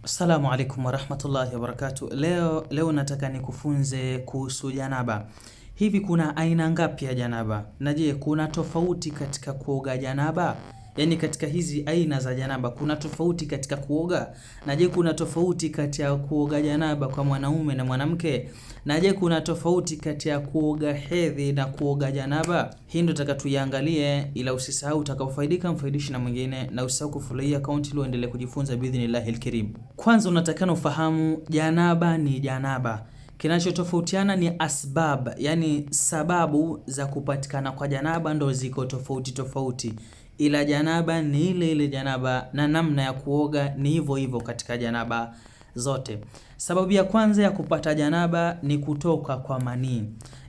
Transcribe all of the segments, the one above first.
Assalamu alaikum warahmatullahi wabarakatuh. Leo nataka nikufunze kuhusu janaba. Hivi kuna aina ngapi ya janaba? Na je, kuna tofauti katika kuoga janaba? Yaani katika hizi aina za janaba kuna tofauti katika kuoga? Na je, kuna tofauti kati ya kuoga janaba kwa mwanaume na mwanamke? Na je, kuna tofauti kati ya kuoga hedhi na kuoga janaba? Hii ndio nataka tuiangalie, ila usisahau utakapofaidika mfaidishi na mwingine, na usisahau kufollow account ili uendelee kujifunza biidhnillahil karim. Kwanza unatakana ufahamu janaba ni janaba. Kinachotofautiana ni asbab, yani sababu za kupatikana kwa janaba ndo ziko tofauti. Ila janaba ni ile janaba na namna ya kuoga ni hivyo hivyo katika janaba zote. Sababu ya kwanza ya kupata janaba ni kutoka kwa manii.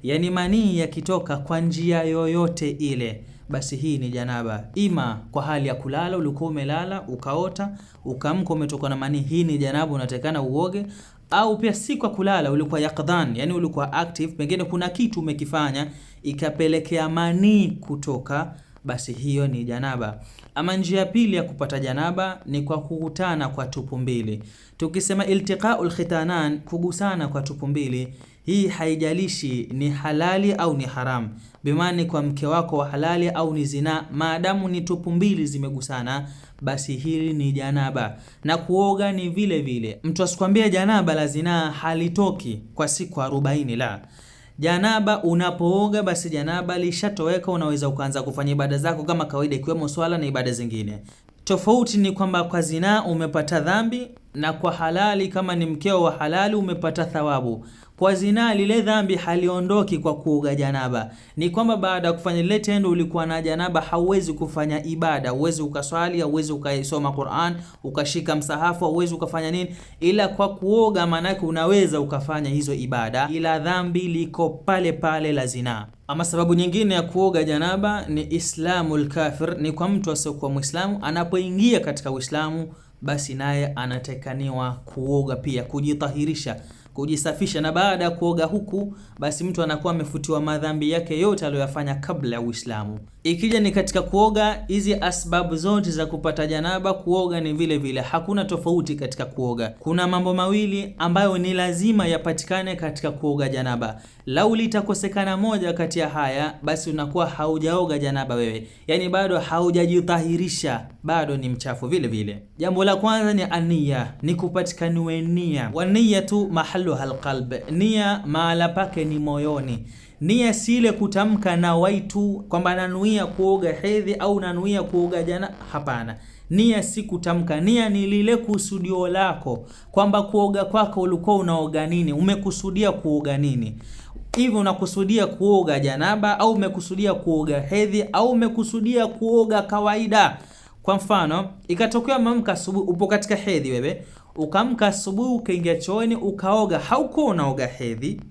Yani manii yakitoka kwa njia yoyote ile, basi hii ni janaba. Ima kwa hali ya kulala, ulikuwa umelala ukaota ukaamka umetoka na manii, hii ni janaba, unatakana uoge. Au pia si kwa kulala, ulikuwa yaqdhan, yani ulikuwa active, pengine kuna kitu umekifanya ikapelekea manii kutoka, basi hiyo ni janaba. Ama njia ya pili ya kupata janaba ni kwa kukutana kwa tupu mbili. Tukisema iltiqaul khitanan, kugusana kwa tupu mbili, hii haijalishi ni halali au ni haram. Bimani kwa mke wako wa halali au ni zina, maadamu ni tupu mbili zimegusana, basi hili ni janaba. Na kuoga ni vile vile. Mtu asikwambie janaba la zina halitoki kwa siku 40, la. Janaba unapooga basi janaba lishatoweka, unaweza ukaanza kufanya ibada zako kama kawaida, ikiwemo swala na ibada zingine. Tofauti ni kwamba kwa zina umepata dhambi, na kwa halali kama ni mkeo wa halali umepata thawabu. Kwa zina lile dhambi haliondoki kwa kuoga janaba. Ni kwamba baada ya kufanya lile tendo ulikuwa na janaba, hauwezi kufanya ibada, hauwezi ukaswali, hauwezi ukaisoma Qur'an, ukashika msahafu, hauwezi ukafanya nini, ila kwa kuoga manake unaweza ukafanya hizo ibada, ila dhambi liko pale pale la zina. Ama sababu nyingine ya kuoga janaba ni islamul kafir, ni kwa mtu asiyokuwa Muislamu anapoingia katika Uislamu, basi naye anatakaniwa kuoga pia, kujitahirisha, kujisafisha. Na baada ya kuoga huku, basi mtu anakuwa amefutiwa madhambi yake yote aliyofanya kabla ya Uislamu. Ikija ni katika kuoga, hizi asbabu zote za kupata janaba, kuoga ni vile vile, hakuna tofauti katika kuoga. Kuna mambo mawili ambayo ni lazima yapatikane katika kuoga janaba. Lau litakosekana moja kati ya haya, basi unakuwa haujaoga janaba wewe, yani bado haujajitahirisha, bado ni mchafu vile vile. Jambo la kwanza ni ania, ni kupatikaniwe nia. Wa niyatu mahalluha alqalb, nia mahala pake ni moyoni. Nia si ile kutamka na waitu kwamba nanuia kuoga hedhi au nanuia kuoga janaba, hapana. Nia si kutamka, nia ni lile kusudio lako kwamba kuoga kwako ulikuwa unaoga nini, umekusudia kuoga nini. Hivyo unakusudia kuoga janaba au umekusudia kuoga hedhi au umekusudia kuoga kawaida. Kwa mfano, ikatokea mamka asubuhi, upo katika hedhi wewe, ukamka asubuhi ukaingia chooni ukaoga, haukuwa unaoga hedhi,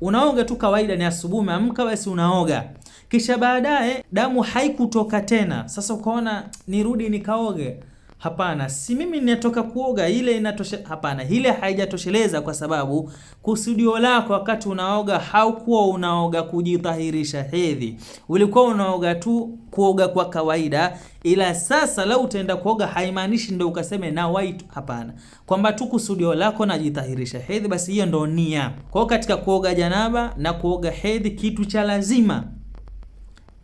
unaoga tu kawaida, ni asubuhi umeamka basi unaoga. Kisha baadaye damu haikutoka tena, sasa ukaona nirudi nikaoge. Hapana, si mimi ninatoka kuoga, ile inatosha. Hapana, ile haijatosheleza, kwa sababu kusudio lako wakati unaoga haukuwa unaoga kujitahirisha hedhi, ulikuwa unaoga tu kuoga kwa kawaida. Ila sasa lau utaenda kuoga, haimaanishi ndio ukaseme na waitu, hapana, kwamba tu kusudio lako najitahirisha hedhi, basi hiyo ndio nia. Kwa katika kuoga janaba na kuoga hedhi, kitu cha lazima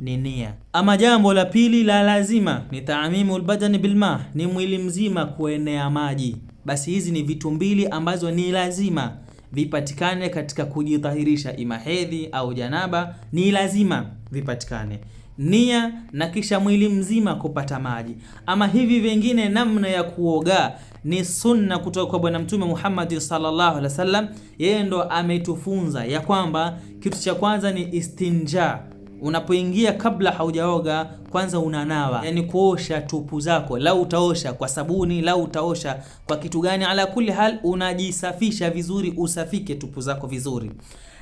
ni nia. Ama jambo la pili la lazima ni ta'mimul badani bilma, ni mwili mzima kuenea maji. Basi hizi ni vitu mbili ambazo ni lazima vipatikane katika kujitahirisha, ima hedhi au janaba, ni lazima vipatikane nia na kisha mwili mzima kupata maji. Ama hivi vingine, namna ya kuoga ni sunna kutoka kwa Bwana Mtume Muhammad sallallahu alaihi wasallam. Yeye ndo ametufunza ya kwamba kitu cha kwanza ni istinja. Unapoingia kabla haujaoga, kwanza unanawa, yani kuosha tupu zako. Lau utaosha kwa sabuni, lau utaosha kwa kitu gani, ala kulli hal unajisafisha vizuri, usafike tupu zako vizuri.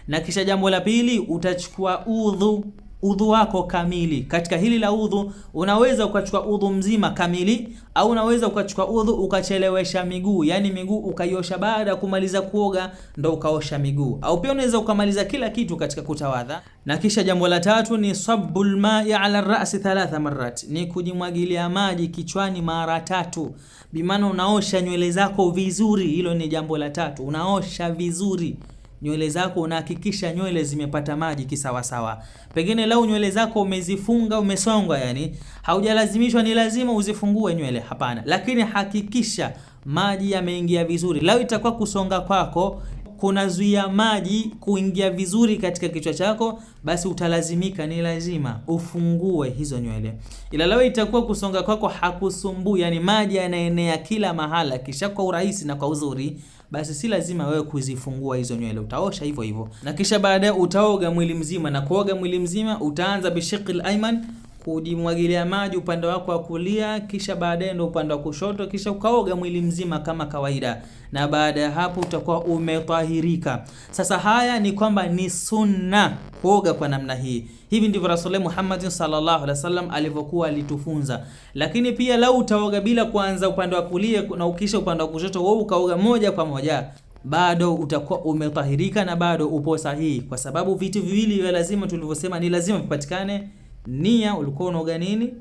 Na kisha jambo la pili, utachukua udhu udhu wako kamili. Katika hili la udhu, unaweza ukachukua udhu mzima kamili, au unaweza ukachukua udhu ukachelewesha miguu, yani miguu ukaiosha baada ya kumaliza kuoga ndo ukaosha miguu, au pia unaweza ukamaliza kila kitu katika kutawadha. Na kisha jambo la tatu ni sabbul ma'i ala ar-ra'si 3 marrat, ni kujimwagilia maji kichwani mara 3. Bimaana unaosha nywele zako vizuri. Hilo ni jambo la tatu, unaosha vizuri nywele zako, unahakikisha nywele zimepata maji kisawa sawa. Pengine lau nywele zako umezifunga, umesonga, yani haujalazimishwa ni lazima uzifungue nywele, hapana, lakini hakikisha maji yameingia vizuri. Lau itakuwa kusonga kwako kunazuia maji kuingia vizuri katika kichwa chako, basi utalazimika, ni lazima ufungue hizo nywele. Ila lau itakuwa kusonga kwako hakusumbui, yani maji yanaenea kila mahala kisha kwa urahisi na kwa uzuri, basi si lazima wewe kuzifungua hizo nywele, utaosha hivyo hivyo. Na kisha baadaye utaoga mwili mzima, na kuoga mwili mzima utaanza bishiqil ayman, kujimwagilia maji upande wako wa kulia, kisha baadaye ndo upande wa kushoto, kisha ukaoga mwili mzima kama kawaida, na baada ya hapo utakuwa umetahirika. Sasa haya ni kwamba ni sunna kuoga kwa namna hii. Hivi ndivyo Rasulullah Muhammad sallallahu alaihi wasallam alivyokuwa alitufunza. Lakini pia lau utaoga bila kuanza upande wa kulia na ukisha upande wa kushoto, wewe ukaoga moja kwa moja, bado utakuwa umetahirika na bado upo sahihi, kwa sababu vitu viwili vya lazima tulivyosema ni lazima vipatikane. Nia, ulikuwa unaoga nini?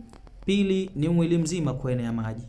Pili ni mwili mzima kuenea maji.